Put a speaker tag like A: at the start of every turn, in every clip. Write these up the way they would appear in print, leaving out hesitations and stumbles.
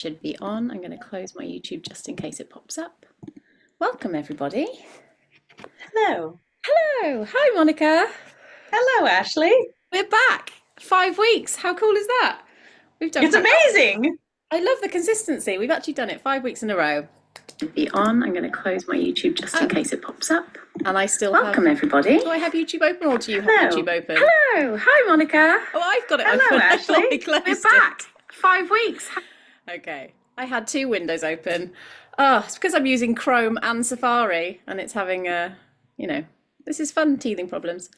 A: Should be on. I'm going to close my YouTube just in case it pops up. Welcome, everybody.
B: Hello.
A: Hello. Hi, Monica.
B: Hello, Ashley.
A: We're back. 5 weeks. How cool is that? We've done
B: It's
A: five.
B: amazing.
A: I love the consistency. We've actually done it 5 weeks in a row. Be on. I'm going to close my YouTube just in case it pops up. And I still
B: Welcome, everybody.
A: Do I have YouTube open or do you have
B: Hello.
A: YouTube open?
B: Hello. Hi, Monica.
A: Oh, I've got it
B: Hello,
A: open.
B: Ashley. We're back. 5 weeks.
A: Okay. I had two windows open. Oh, it's because I'm using Chrome and Safari and it's having this is fun teething problems.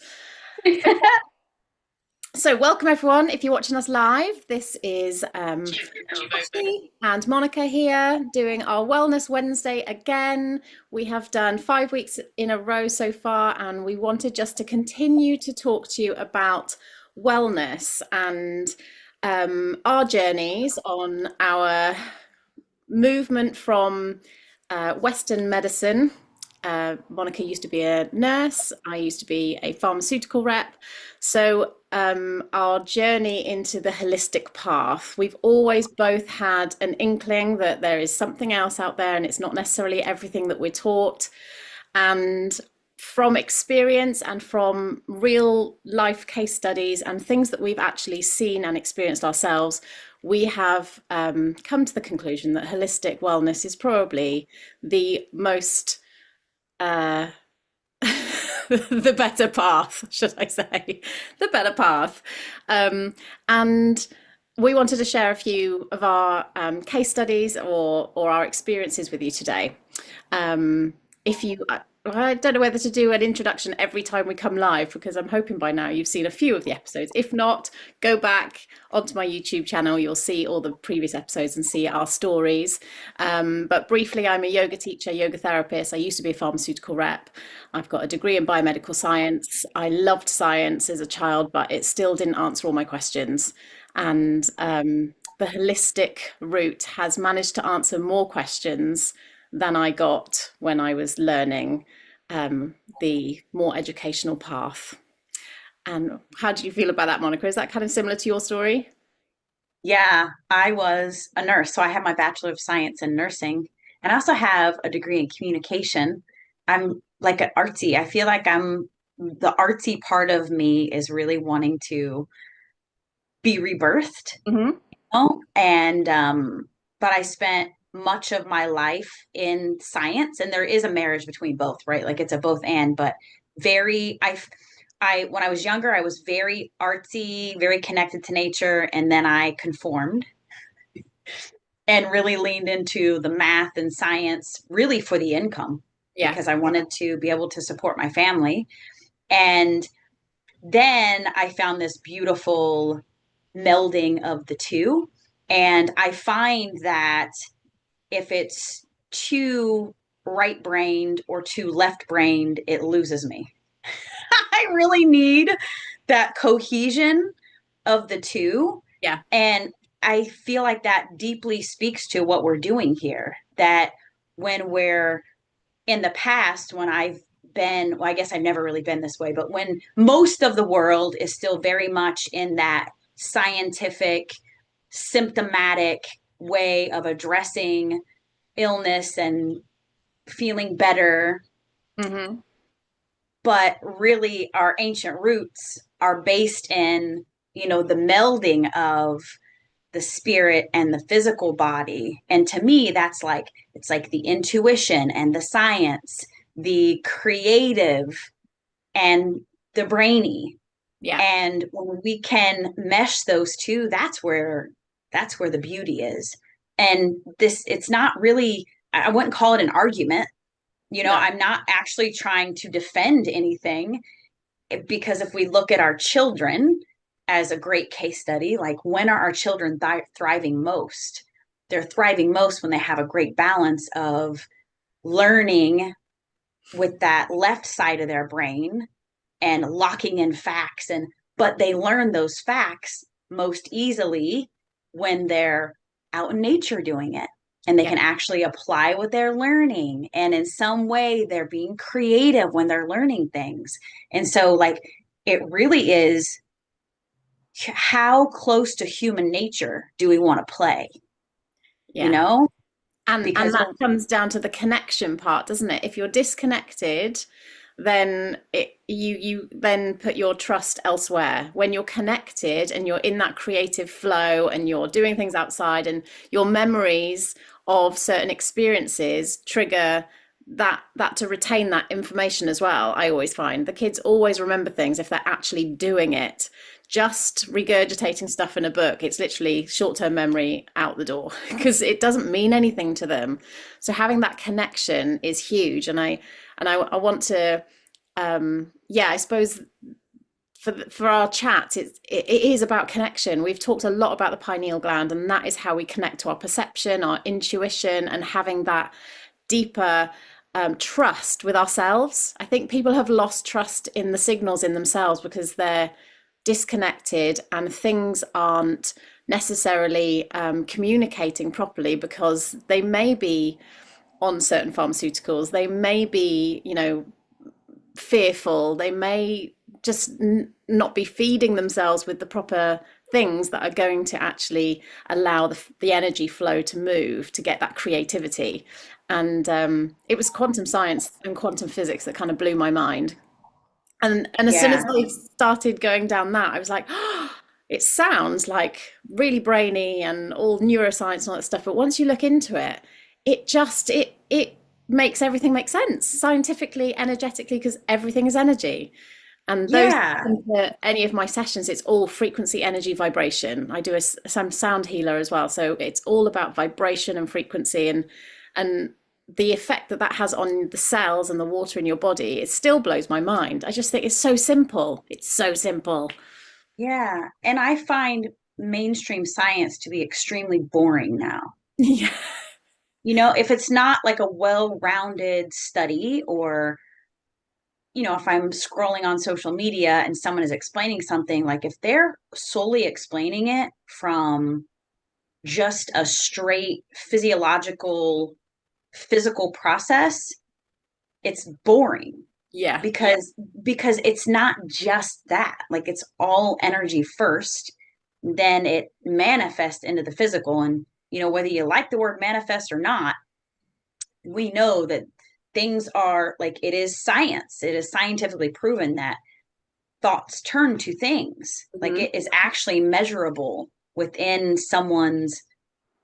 A: So welcome everyone. If you're watching us live, this is Ashley and Monica here doing our Wellness Wednesday again. We have done 5 weeks in a row so far, and we wanted just to continue to talk to you about wellness and our journeys on our movement from Western medicine. Monica used to be a nurse. I used to be a pharmaceutical rep. So our journey into the holistic path, we've always both had an inkling that there is something else out there and it's not necessarily everything that we're taught. And from experience and from real life case studies and things that we've actually seen and experienced ourselves, we have come to the conclusion that holistic wellness is probably the most the better path, should I say, the better path. And we wanted to share a few of our case studies or our experiences with you today. If you, I don't know whether to do an introduction every time we come live because I'm hoping by now you've seen a few of the episodes. If not, go back onto my YouTube channel. You'll see all the previous episodes and see our stories. But briefly, I'm a yoga teacher, yoga therapist. I used to be a pharmaceutical rep. I've got a degree in biomedical science. I loved science as a child, but it still didn't answer all my questions. And the holistic route has managed to answer more questions than I got when I was learning the more educational path. And how do you feel about that, Monica? Is that kind of similar to your story?
B: Yeah, I was a nurse. So I have my Bachelor of Science in nursing, and I also have a degree in communication. I'm like an artsy. I feel like I'm the artsy part of me is really wanting to be rebirthed.
A: Hmm.
B: And but I spent much of my life in science, and there is a marriage between both, right? Like it's a both and, but very I when I was younger, I was very artsy, very connected to nature, and then I conformed and really leaned into the math and science really for the income
A: Yeah.
B: because I wanted to be able to support my family. And then I found this beautiful melding of the two. And I find that if it's too right brained or too left brained, it loses me. I really need that cohesion of the two.
A: Yeah.
B: And I feel like that deeply speaks to what we're doing here. That when we're in the past, when I've been, well, I guess I've never really been this way, but when most of the world is still very much in that scientific, symptomatic way of addressing illness and feeling better,
A: Hmm.
B: but really our ancient roots are based in, the melding of the spirit and the physical body. And to me, that's like, it's like the intuition and the science, the creative and the brainy.
A: Yeah.
B: And when we can mesh those two, that's where the beauty is. And this, it's not really, I wouldn't call it an argument.
A: No.
B: I'm not actually trying to defend anything because if we look at our children as a great case study, like when are our children thriving most? They're thriving most when they have a great balance of learning with that left side of their brain and locking in facts, but they learn those facts most easily when they're out in nature doing it, and they
A: Yeah.
B: can actually apply what they're learning, and in some way they're being creative when they're learning things. And so like it really is, how close to human nature do we want to play? you
A: Yeah.
B: know,
A: And
B: because
A: that comes down to the connection part, doesn't it? If you're disconnected, then you then put your trust elsewhere. When you're connected and you're in that creative flow and you're doing things outside, and your memories of certain experiences trigger that to retain that information as well. I always find the kids always remember things if they're actually doing it. Just regurgitating stuff in a book, it's literally short-term memory out the door because it doesn't mean anything to them. So having that connection is huge. And I want to yeah, I suppose for our chat, it is about connection. We've talked a lot about the pineal gland, and that is how we connect to our perception, our intuition, and having that deeper trust with ourselves. I think people have lost trust in the signals in themselves because they're disconnected and things aren't necessarily communicating properly because they may be on certain pharmaceuticals, they may be, fearful, they may just not be feeding themselves with the proper things that are going to actually allow the energy flow to move to get that creativity. And it was quantum science and quantum physics that kind of blew my mind. And as soon as
B: yeah,
A: I started going down that, I was like, oh, it sounds like really brainy and all neuroscience and all that stuff. But once you look into it, it makes everything make sense scientifically, energetically, because everything is energy. And those
B: yeah,
A: into any of my sessions, it's all frequency, energy, vibration. I do some sound healer as well, so it's all about vibration and frequency, and the effect that that has on the cells and the water in your body. It still blows my mind. I just think it's so simple. It's so simple.
B: yeah. And I find mainstream science to be extremely boring now.
A: Yeah.
B: If it's not like a well-rounded study, or if I'm scrolling on social media and someone is explaining something, like if they're solely explaining it from just a straight physical process, it's boring
A: Yeah.
B: because it's not just that. Like, it's all energy first, then it manifests into the physical. And whether you like the word manifest or not, we know that things are like, it is science. It is scientifically proven that thoughts turn to things. Like,
A: Hmm.
B: it is actually measurable within someone's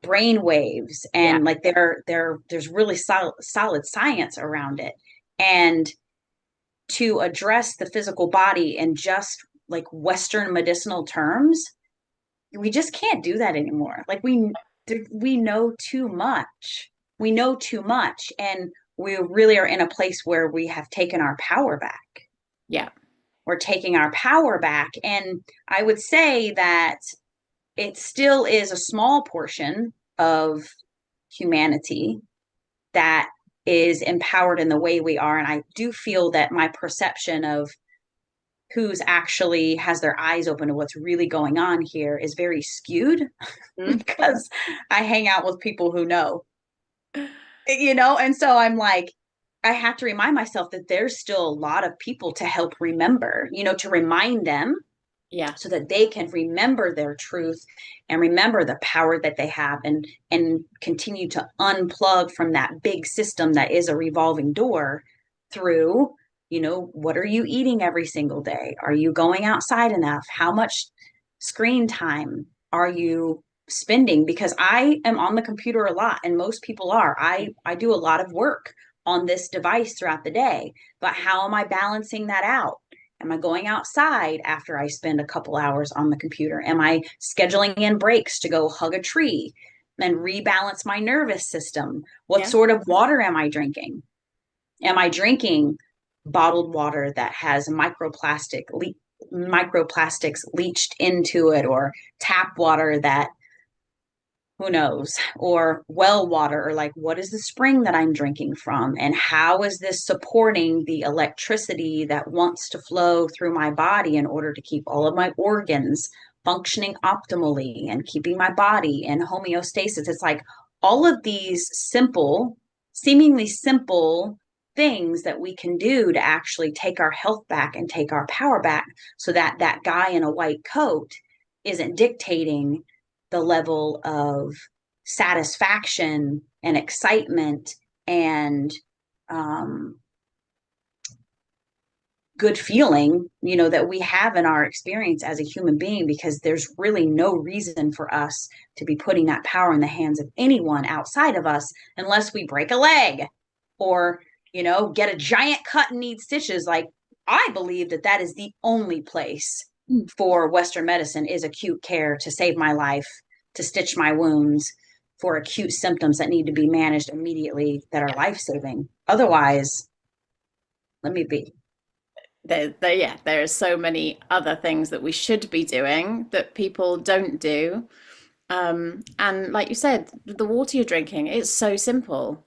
B: brain waves,
A: Yeah.
B: and like there's really solid science around it. And to address the physical body in just like Western medicinal terms, we just can't do that anymore. Like, we know too much. We know too much, and we really are in a place where we have taken our power back.
A: Yeah.
B: We're taking our power back, and I would say that it still is a small portion of humanity that is empowered in the way we are. And I do feel that my perception of who's actually has their eyes open to what's really going on here is very skewed
A: Mhm.
B: because I hang out with people who know, and so I'm like, I have to remind myself that there's still a lot of people to help remember, to remind them
A: Yeah.
B: so that they can remember their truth and remember the power that they have, and continue to unplug from that big system that is a revolving door through, what are you eating every single day? Are you going outside enough? How much screen time are you spending? Because I am on the computer a lot, and most people are. I do a lot of work on this device throughout the day, but how am I balancing that out? Am I going outside after I spend a couple hours on the computer? Am I scheduling in breaks to go hug a tree and rebalance my nervous system? What
A: Yeah.
B: sort of water am I drinking? Am I drinking bottled water that has microplastics leached into it, or tap water that, who knows, or well water, or like, what is the spring that I'm drinking from, and how is this supporting the electricity that wants to flow through my body in order to keep all of my organs functioning optimally and keeping my body in homeostasis. It's like all of these seemingly simple things that we can do to actually take our health back and take our power back, so that that guy in a white coat isn't dictating the level of satisfaction and excitement and um, good feeling, that we have in our experience as a human being, because there's really no reason for us to be putting that power in the hands of anyone outside of us unless we break a leg or, get a giant cut and need stitches. Like, I believe that is the only place
A: Mm.
B: for Western medicine is acute care to save my life, to stitch my wounds for acute symptoms that need to be managed immediately that are
A: Yeah.
B: life-saving. Otherwise, let me be.
A: Yeah, there are so many other things that we should be doing that people don't do. And like you said, the water you're drinking, it's so simple.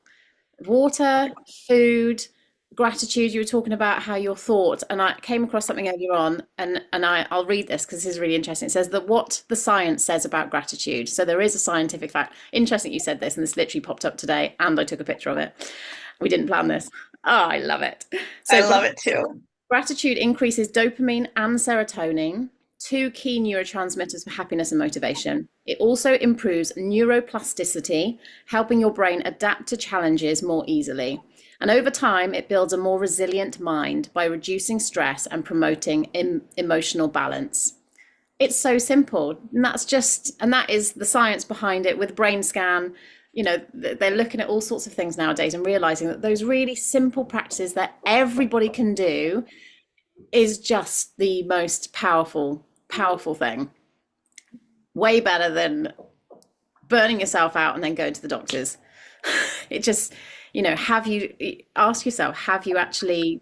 A: Water, food, gratitude. You were talking about how your thought, and I came across something earlier on, and I'll read this because this is really interesting. It says that what the science says about gratitude. So there is a scientific fact. Interesting you said this, and this literally popped up today, and I took a picture of it. We didn't plan this. Oh, I love it.
B: I
A: So
B: love it too.
A: gratitude increases dopamine and serotonin, two key neurotransmitters for happiness and motivation. It also improves neuroplasticity, helping your brain adapt to challenges more easily. And over time, it builds a more resilient mind by reducing stress and promoting emotional balance. It's so simple. And that is the science behind it with brain scan. They're looking at all sorts of things nowadays and realizing that those really simple practices that everybody can do is just the most powerful thing. Way better than burning yourself out and then going to the doctors. It just, have you ask yourself, have you actually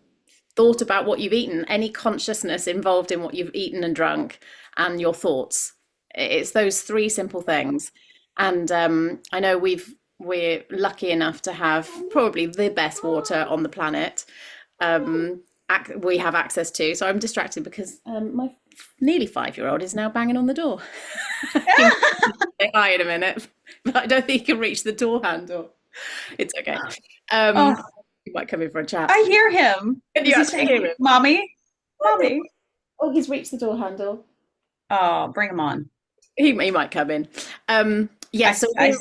A: thought about what you've eaten? Any consciousness involved in what you've eaten and drunk and your thoughts? It's those three simple things. And I know we're lucky enough to have probably the best water on the planet. Um, we have access to. So I'm distracted because my nearly 5-year-old is now banging on the door. He might say hi in a minute, but I don't think he can reach the door handle. It's okay.
B: Oh,
A: He might come in for a chat.
B: I hear him.
A: Can you
B: Is he
A: actually hear
B: saying,
A: him?
B: "Mommy, mommy"?
A: Oh, he's reached the door handle.
B: Oh, bring him on.
A: He might come in. Yeah,
B: I,
A: so
B: I,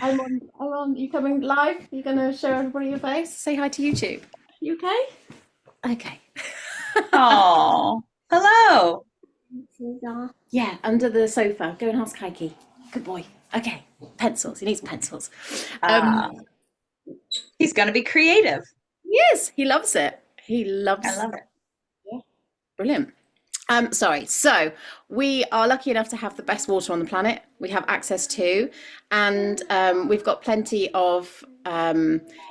A: I'm on. You coming live? You gonna show everybody your face? Say hi to YouTube. You okay? Okay.
B: oh, hello.
A: Yeah, under the sofa. Go and ask Heike. Good boy. Okay. Pencils. He needs pencils.
B: Uh, he's gonna be creative.
A: Yes, he loves it. He
B: I
A: loves.
B: love it.
A: Yeah, brilliant. Sorry. So we are lucky enough to have the best water on the planet. We have access to, and we've got plenty of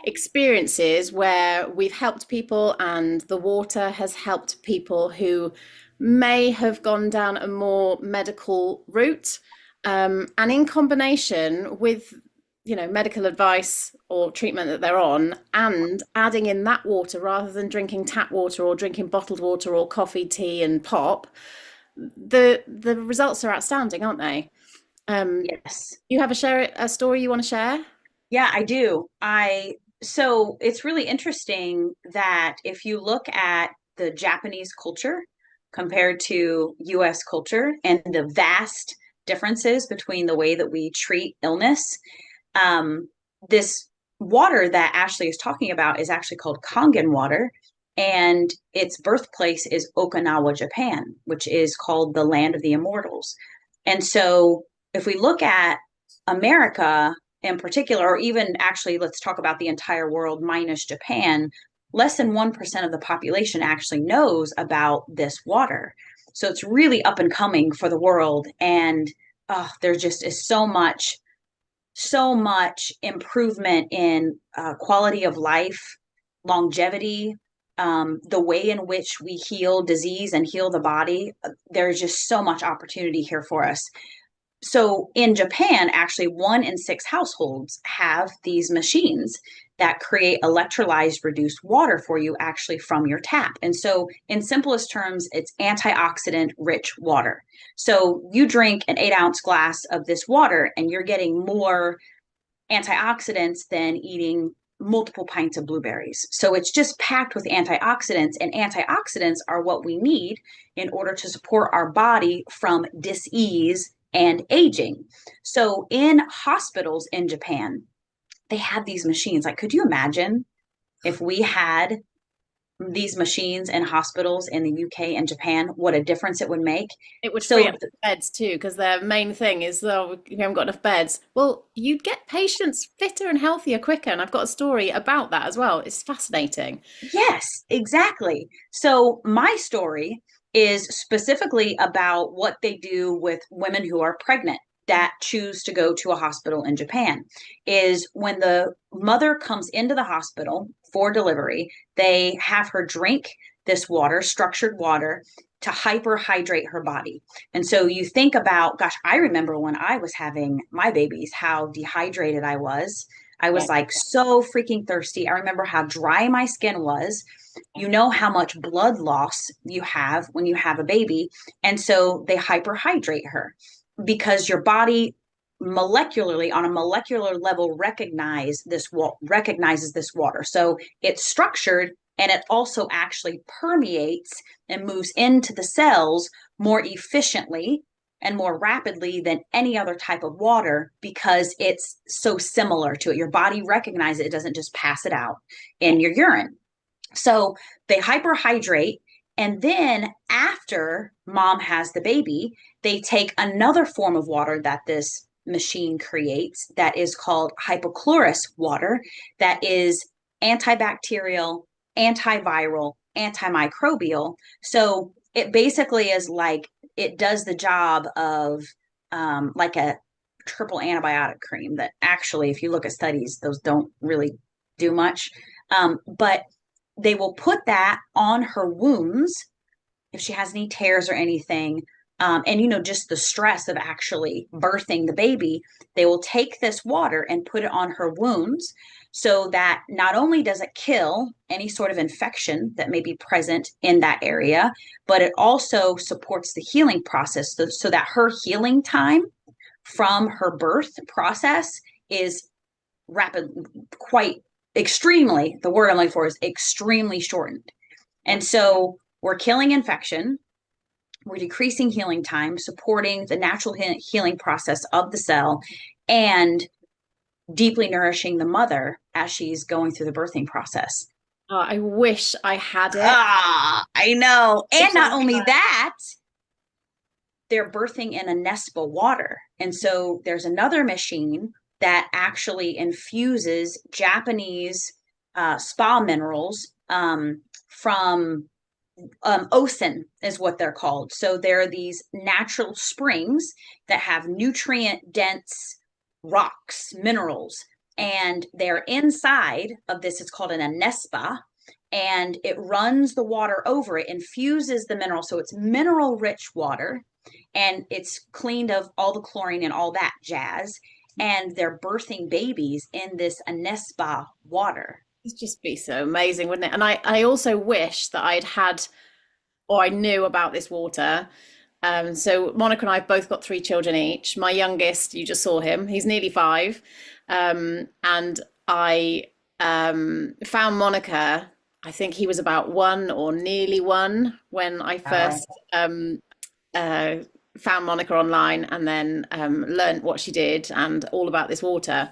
A: experiences where we've helped people, and the water has helped people who may have gone down a more medical route. And in combination with medical advice or treatment that they're on, and adding in that water rather than drinking tap water or drinking bottled water or coffee, tea and pop, the results are outstanding, aren't they?
B: Yes.
A: You have a story you want to share?
B: Yeah, I do. So it's really interesting that if you look at the Japanese culture compared to US culture and the vast differences between the way that we treat illness, um, this water that Ashley is talking about is actually called Kangen water, and its birthplace is Okinawa, Japan, which is called the land of the immortals. And so if we look at America in particular, or even actually, let's talk about the entire world minus Japan, less than 1% of the population actually knows about this water. So it's really up and coming for the world. And there just is so much improvement in quality of life, longevity, the way in which we heal disease and heal the body. There's just so much opportunity here for us. So in Japan, actually, 1 in 6 households have these machines that create electrolyzed reduced water for you actually from your tap. And so, in simplest terms, it's antioxidant rich water. So you drink an 8-ounce glass of this water and you're getting more antioxidants than eating multiple pints of blueberries. So it's just packed with antioxidants, and antioxidants are what we need in order to support our body from dis-ease and aging. So in hospitals in Japan, they have these machines. Like, could you imagine if we had these machines in hospitals in the UK and Japan, what a difference it would make?
A: It would free
B: So
A: up beds too, because their main thing is, oh, we haven't got enough beds. Well, you'd get patients fitter and healthier quicker. And I've got a story about that as well. It's fascinating.
B: yes, exactly. So my story is specifically about what they do with women who are pregnant that choose to go to a hospital in Japan. Is when the mother comes into the hospital for delivery, they have her drink this water, structured water, to hyperhydrate her body. And so you think about, gosh, I remember when I was having my babies, how dehydrated I was. I
A: Yeah.
B: was like so freaking thirsty. I remember how dry my skin was. You know how much blood loss you have when you have a baby. And so they hyperhydrate her because your body molecularly on a molecular level recognizes this water. So it's structured and it also actually permeates and moves into the cells more efficiently and more rapidly than any other type of water because it's so similar to it. Your body recognizes it, doesn't just pass it out in your urine. So they hyperhydrate. And then after mom has the baby, they take another form of water that this machine creates that is called hypochlorous water, that is antibacterial, antiviral, antimicrobial. So it basically is like it does the job of like a triple antibiotic cream that actually, if you look at studies, those don't really do much. But they will put that on her wounds if she has any tears or anything. And just the stress of actually birthing the baby, they will take this water and put it on her wounds so that not only does it kill any sort of infection that may be present in that area, but it also supports the healing process so that her healing time from her birth process is rapid, quite extremely, the word I'm looking for is extremely shortened.
A: Yeah.
B: And so we're killing infection, we're decreasing healing time, supporting the natural healing process of the cell, and deeply nourishing the mother as she's going through the birthing process.
A: Oh, I wish I had it.
B: Ah, I know. And
A: Wish I
B: not
A: had
B: only that, they're birthing in a Nespa water. And so there's another machine that actually infuses Japanese spa minerals from osen is what they're called. So there are these natural springs that have nutrient dense rocks, minerals, and they're inside of this. It's called an anespa, and it runs the water over it, infuses the mineral. So it's mineral rich water and it's cleaned of all the chlorine and all that jazz. And they're birthing babies in this anespa water.
A: It'd just be so amazing, wouldn't it? And I also wish that I'd had or I knew about this water. So Monica and I have both got three children each. My youngest, you just saw him, he's nearly 5. And I found Monica, I think he was about 1 or nearly 1 when I
B: Oh.
A: first uh, found Monica online and then learned what she did and all about this water.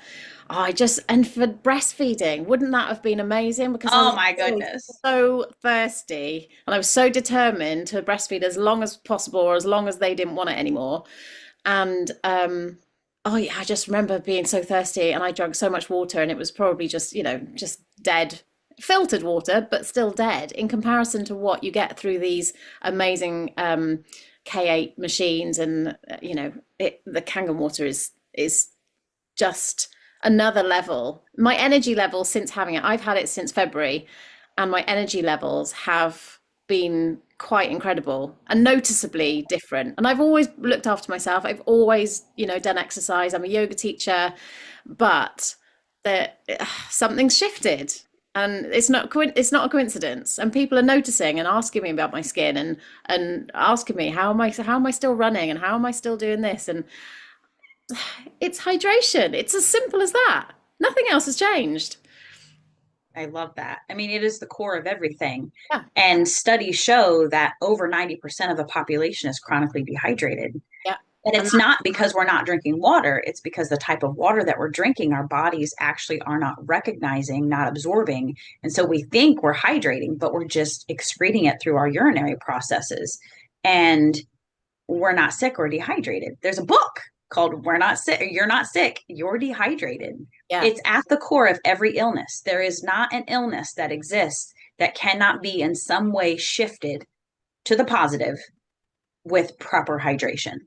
A: And for breastfeeding, wouldn't that have been amazing? Because I
B: Oh
A: was
B: my
A: always
B: goodness.
A: so thirsty and I was so determined to breastfeed as long as possible or as long as they didn't want it anymore. And oh yeah, I just remember being so thirsty and I drank so much water and it was probably just, just dead filtered water, but still dead in comparison to what you get through these amazing K8 machines. And the Kangen water is just another level. My energy levels since having it, I've had it since February, and my energy levels have been quite incredible and noticeably different. And I've always looked after myself. I've always, done exercise. I'm a yoga teacher, but that something's shifted. And it's not a coincidence. And people are noticing and asking me about my skin and asking me how am I still running and how am I still doing this? And it's hydration. It's as simple as that. Nothing else has changed.
B: I love that. I mean, it is the core of everything.
A: Yeah,
B: And studies show that over 90% of the population is chronically dehydrated.
A: yeah,
B: And
A: And
B: it's not because we're not drinking water, it's because the type of water that we're drinking, our bodies actually are not recognizing, not absorbing. And so we think we're hydrating, but we're just excreting it through our urinary processes. And we're not sick or dehydrated. There's a book called We're Not Sick, You're Not Sick, You're Dehydrated.
A: yeah,
B: It's at the core of every illness. There is not an illness that exists that cannot be in some way shifted to the positive with proper hydration.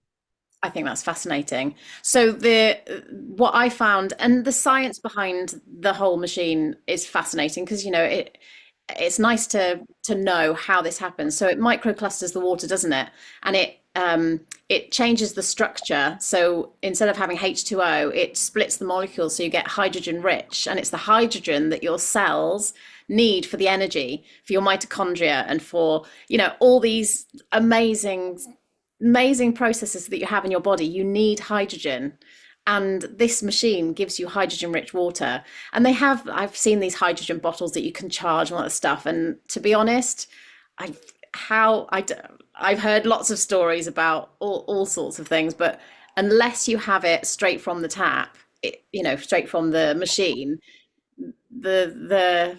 A: I think that's fascinating. So the what I found and the science behind the whole machine is fascinating because it's nice to know how this happens. So it microclusters the water, doesn't it? And it changes the structure. So instead of having H2O, it splits the molecules so you get hydrogen rich, and it's the hydrogen that your cells need for the energy for your mitochondria and for all these amazing processes that you have in your body. You need hydrogen, and this machine gives you hydrogen rich water. And I've seen these hydrogen bottles that you can charge and all that stuff, and to be honest, I how I I've heard lots of stories about all sorts of things, but unless you have it straight from the tap, straight from the machine, the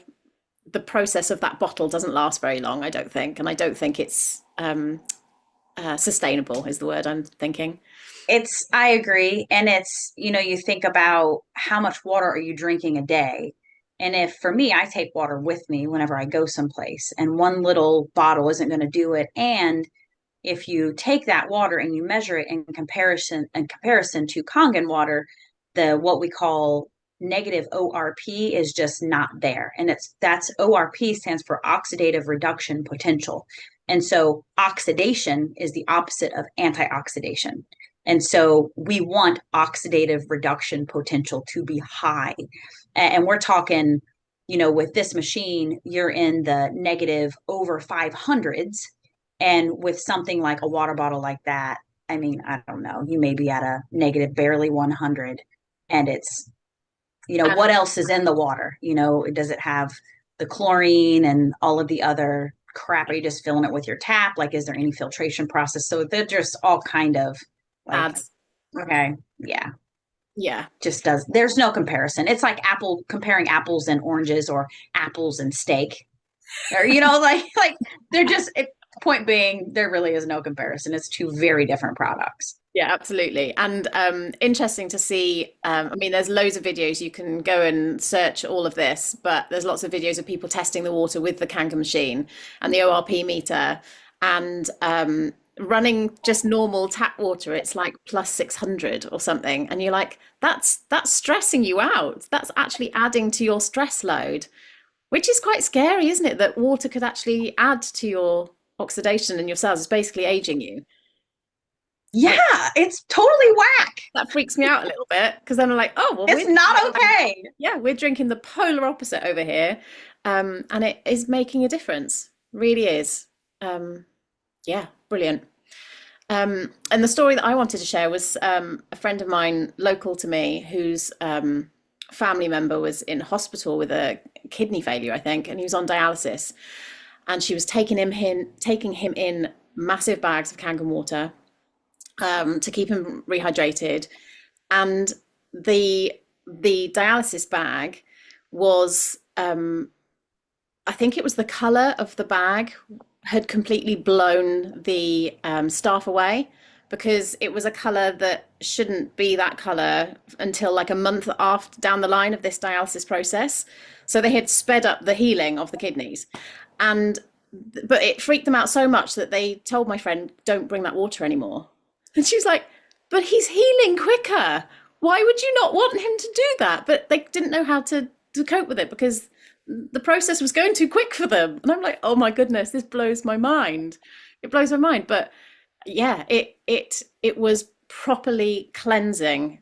A: the process of that bottle doesn't last very long, I don't think. And I don't think it's sustainable is the word I'm thinking.
B: I agree. And you think about how much water are you drinking a day? And if for me, I take water with me whenever I go someplace, and one little bottle isn't going to do it. And if you take that water and you measure it in comparison to Kangen water, the what we call negative ORP is just not there. And that's ORP stands for oxidative reduction potential. And so oxidation is the opposite of antioxidation. And so we want oxidative reduction potential to be high. And we're talking, with this machine, you're in the negative over 500s. And with something like a water bottle like that, I mean, I don't know, you may be at a negative barely 100. And
A: And
B: what else is in the water? Does it have the chlorine and all of the other crap? Are you just filling it with your tap? Like, is there any filtration process? So they're just all kind of like,
A: ads,
B: okay, yeah,
A: yeah.
B: there's no comparison. It's like comparing apples and oranges or apples and steak, or, like they're just, point being, there really is no comparison. It's two very different products.
A: Yeah, absolutely. And interesting to see. I mean, there's loads of videos. You can go and search all of this, but there's lots of videos of people testing the water with the Kangen machine and the ORP meter, and running just normal tap water. It's like plus 600 or something. And you're like, that's stressing you out. That's actually adding to your stress load, which is quite scary, isn't it? That water could actually add to your oxidation in your cells. It's basically aging you. Like,
B: Yeah, it's totally whack.
A: that freaks me out a little bit because then I'm like, oh, well,
B: It's not okay.
A: yeah, we're drinking the polar opposite over here, and it is making a difference. Really is. Yeah, brilliant. And the story that I wanted to share was a friend of mine, local to me, whose family member was in hospital with a kidney failure, I think, and he was on dialysis, and she was taking him in massive bags of Kangen water to keep him rehydrated. And the the dialysis bag was I think it was the color of the bag had completely blown the staff away, because it was a color that shouldn't be that color until like a month after down the line of this dialysis process. So they had sped up the healing of the kidneys. And but it freaked them out so much that they told my friend, don't bring that water anymore. And she was like, but he's healing quicker. Why would you not want him to do that? But they didn't know how to cope with it because the process was going too quick for them. And I'm like, oh my goodness, this blows my mind. It blows my mind. But yeah, it was properly cleansing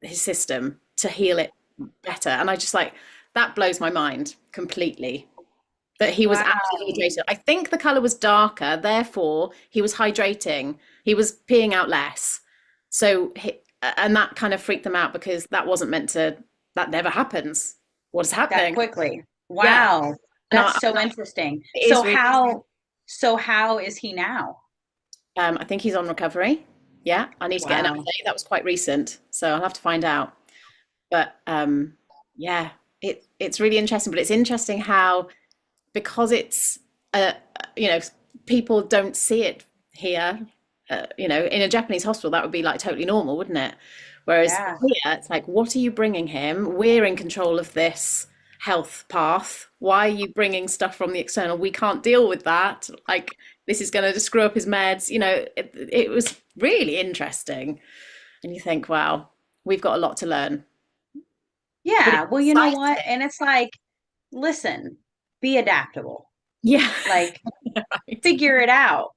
A: his system to heal it better. And I just like, that blows my mind completely. That he was actually
B: Wow.
A: hydrated. I think the color was darker, therefore he was hydrating. He was peeing out less. So and that kind of freaked them out because that wasn't meant to. That never happens. What is
B: That
A: happening?
B: quickly.
A: Yeah,
B: Wow.
A: and
B: That's so interesting.
A: it is
B: So
A: really.
B: how is he now?
A: I think he's on recovery. Yeah, I need to get an
B: Wow.
A: update. That was quite recent, so I'll have to find out. But yeah, it's really interesting. But it's interesting how, because it's uh, you know, people don't see it here. In a Japanese hospital, that would be like totally normal, wouldn't it? Whereas
B: Yeah.
A: here, it's like, what are you bringing him? We're in control of this health path. Why are you bringing stuff from the external? We can't deal with that. Like, this is going to screw up his meds. It was really interesting. And you think, wow, we've got a lot to learn. But
B: Yeah.
A: it's
B: Well, you know what?
A: exciting.
B: And it's like, listen, be adaptable.
A: Yeah.
B: Like,
A: Right.
B: figure it out,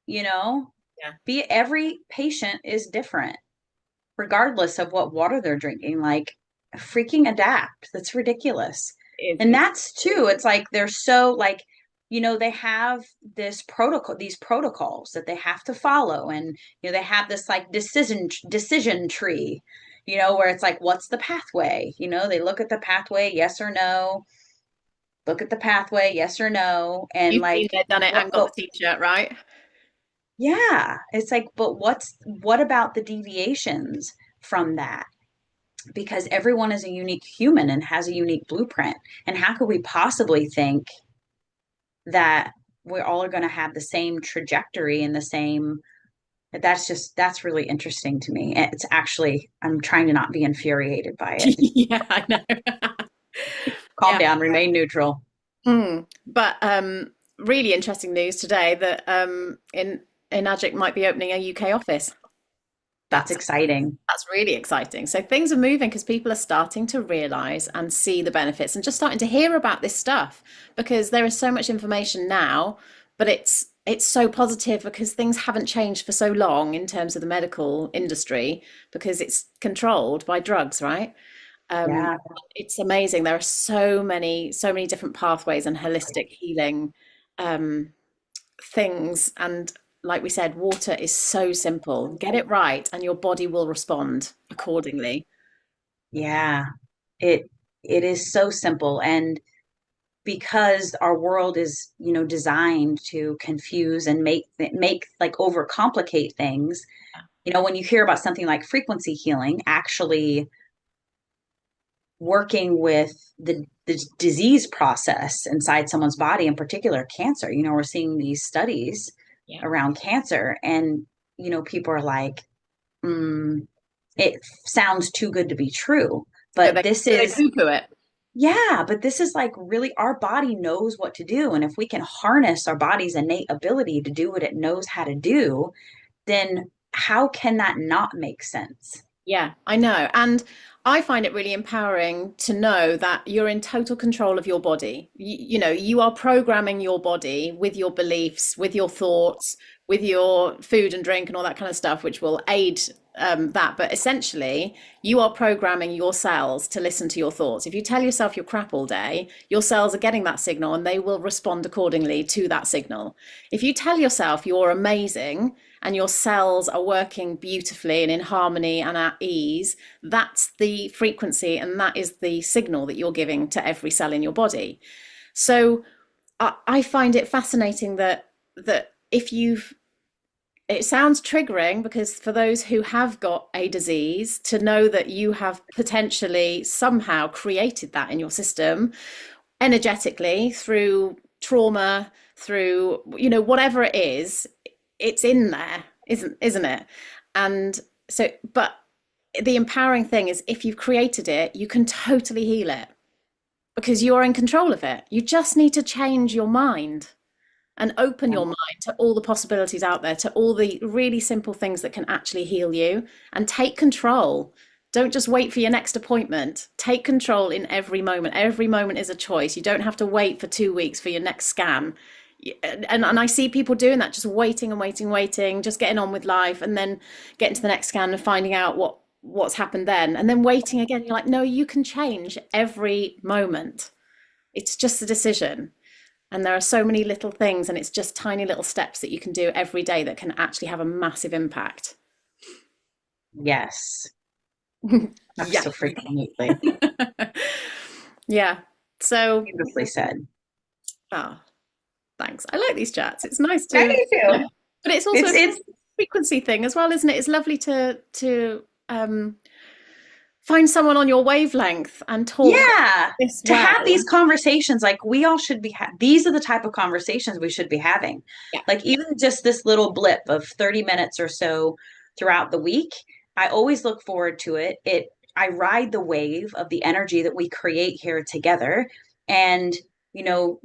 B: you know?
A: Yeah.
B: Be every patient is different, regardless of what water they're drinking. Like, freaking adapt. That's ridiculous. And
A: It's
B: that's too, it's like they're so like, they have this protocol, these protocols that they have to follow. And, they have this like decision tree, where it's like, what's the pathway? They look at the pathway, yes or no, look at the pathway, yes or no. And
A: You've been
B: like,
A: there, done it,
B: what,
A: and got
B: but
A: the t-shirt, right?
B: yeah, it's like, but what about the deviations from that? Because everyone is a unique human and has a unique blueprint. And how could we possibly think that we all are going to have the same trajectory and the same? That's really interesting to me. It's actually, I'm trying to not be infuriated by it.
A: Yeah, I know.
B: Calm
A: Yeah.
B: down, remain neutral.
A: But really interesting news today that in Agic might be opening a UK office.
B: That's
A: That's
B: exciting.
A: that's really exciting. So things are moving because people are starting to realize and see the benefits and just starting to hear about this stuff, because there is so much information now, but it's so positive because things haven't changed for so long in terms of the medical industry, because it's controlled by drugs, right? Um,
B: Yeah.
A: it's amazing. There are so many different pathways and holistic healing um, things. And like we said, water is so simple. Get it right, and your body will respond accordingly.
B: Yeah. It it is so simple. And because our world is, designed to confuse and make like overcomplicate things, when you hear about something like frequency healing actually working with the disease process inside someone's body, in particular cancer, we're seeing these studies
A: Yeah.
B: around cancer, and people are like, it sounds too good to be true.
A: So
B: But
A: they
B: this
A: so they
B: is
A: poo-poo it.
B: Yeah, but this is like really, our body knows what to do. And if we can harness our body's innate ability to do what it knows how to do, then how can that not make sense?
A: Yeah, I know. And I find it really empowering to know that you're in total control of your body. You are programming your body with your beliefs, with your thoughts, with your food and drink and all that kind of stuff, which will aid that. But essentially, you are programming your cells to listen to your thoughts. If you tell yourself you're crap all day, your cells are getting that signal and they will respond accordingly to that signal. If you tell yourself you're amazing, and your cells are working beautifully and in harmony and at ease, that's the frequency and that is the signal that you're giving to every cell in your body. So I find it fascinating that if you've it sounds triggering, because for those who have got a disease, to know that you have potentially somehow created that in your system energetically through trauma, through whatever it is, it's in there, isn't it? And so, but the empowering thing is, if you've created it, you can totally heal it because you're in control of it. You just need to change your mind and open
B: Yeah.
A: your mind to all the possibilities out there, to all the really simple things that can actually heal you, and take control. Don't just wait for your next appointment. Take control in every moment. Every moment is a choice. You don't have to wait for 2 weeks for your next scan. And I see people doing that, just waiting and waiting, waiting, just getting on with life, and then getting to the next scan and finding out what's happened then, and then waiting again. You're like, no, you can change every moment. It's just a decision. And there are so many little things, and it's just tiny little steps that you can do every day that can actually have a massive impact.
B: Yes.
A: Yeah.
B: Absolutely.
A: Yeah. So,
B: Beautifully said.
A: oh, thanks. I like these chats. It's nice
B: I
A: to,
B: do too.
A: but it's also
B: It's
A: frequency thing as well, isn't it? It's lovely to find someone on your wavelength and talk
B: Yeah,
A: this
B: to have
A: well.
B: these conversations, like we all should be these are the type of conversations we should be having.
A: Yeah,
B: Like even just this little blip of 30 minutes or so throughout the week, I always look forward to it. I ride the wave of the energy that we create here together. And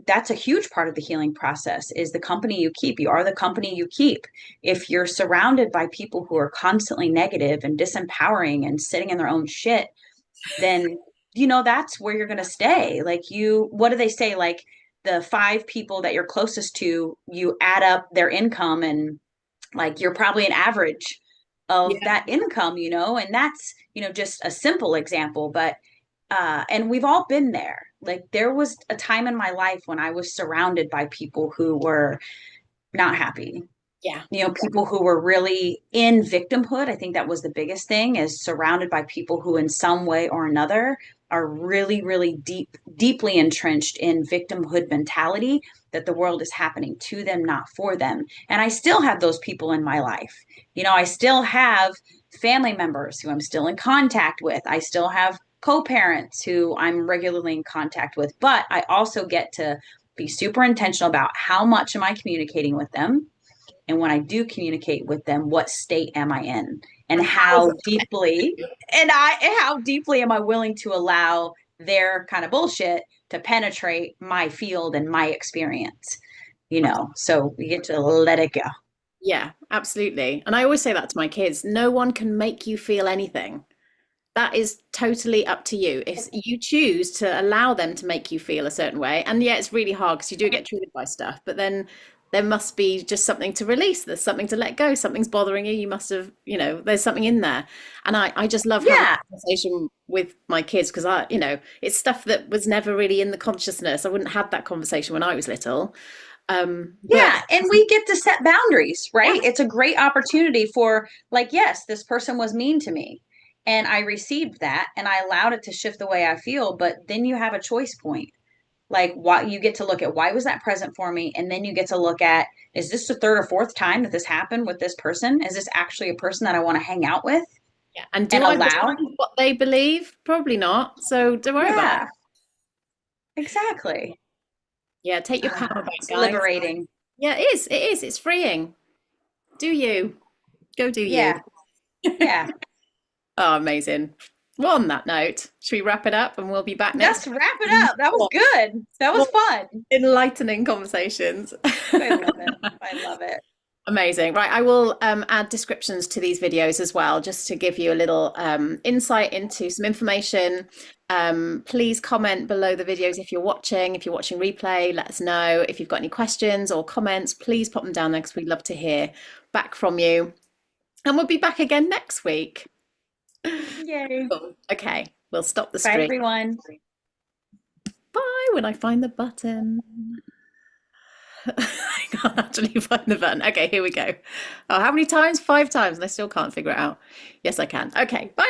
B: that's a huge part of the healing process is the company you keep. You are the company you keep. If you're surrounded by people who are constantly negative and disempowering and sitting in their own shit, then that's where you're going to stay. Like what do they say, like the five people that you're closest to, you add up their income, and like you're probably an average of
A: yeah,
B: that income, and that's just a simple example. But and we've all been there. Like there was a time in my life when I was surrounded by people who were not happy,
A: yeah,
B: people who were really in victimhood. I think that was the biggest thing, is surrounded by people who in some way or another are really, really deeply entrenched in victimhood mentality, that the world is happening to them, not for them. And I still have those people in my life. I still have family members who I'm still in contact with. I still have co-parents who I'm regularly in contact with, but I also get to be super intentional about how much am I communicating with them, and when I do communicate with them, what state am I in, and
A: and how
B: how deeply am I willing to allow their kind of bullshit to penetrate my field and my experience, so we get to let it go.
A: yeah, absolutely. And I always say that to my kids, no one can make you feel anything. That is totally up to you. If you choose to allow them to make you feel a certain way, and yeah, it's really hard because you do get triggered by stuff, but then there must be just something to release. There's something to let go. Something's bothering you. You must have, there's something in there. And I just love having
B: Yeah.
A: a conversation with my kids because it's stuff that was never really in the consciousness. I wouldn't have had that conversation when I was little. But
B: Yeah, and we get to set boundaries,
A: yeah,
B: right? It's a great opportunity for, like, yes, this person was mean to me, and I received that and I allowed it to shift the way I feel, but then you have a choice point. Like, what you get to look at, why was that present for me? And then you get to look at, is this the third or fourth time that this happened with this person? Is this actually a person that I want to hang out with
A: yeah. And
B: and
A: do I
B: allow?
A: believe what they believe? Probably not. So don't worry about it.
B: Yeah, exactly.
A: Yeah, take your power back,
B: It's
A: guys.
B: liberating.
A: Yeah, it is. It is. It's freeing. Do you. Go do you.
B: Yeah, yeah.
A: Oh, amazing. Well, on that note, should we wrap it up and we'll be back next
B: Let's wrap it
A: week?
B: up. That was good. That was
A: More
B: fun.
A: enlightening conversations.
B: I love it. I love it.
A: Amazing. Right, I will add descriptions to these videos as well, just to give you a little insight into some information. Please comment below the videos if you're watching. If you're watching replay, let us know. If you've got any questions or comments, please pop them down there because we'd love to hear back from you. And we'll be back again next week.
B: Yay.
A: Cool. Okay, we'll stop the
B: Bye,
A: stream.
B: everyone.
A: Bye when I find the button. I can't actually find the button. Okay, here we go. Oh, how many times? 5 times, and I still can't figure it out. Yes, I can. Okay, bye.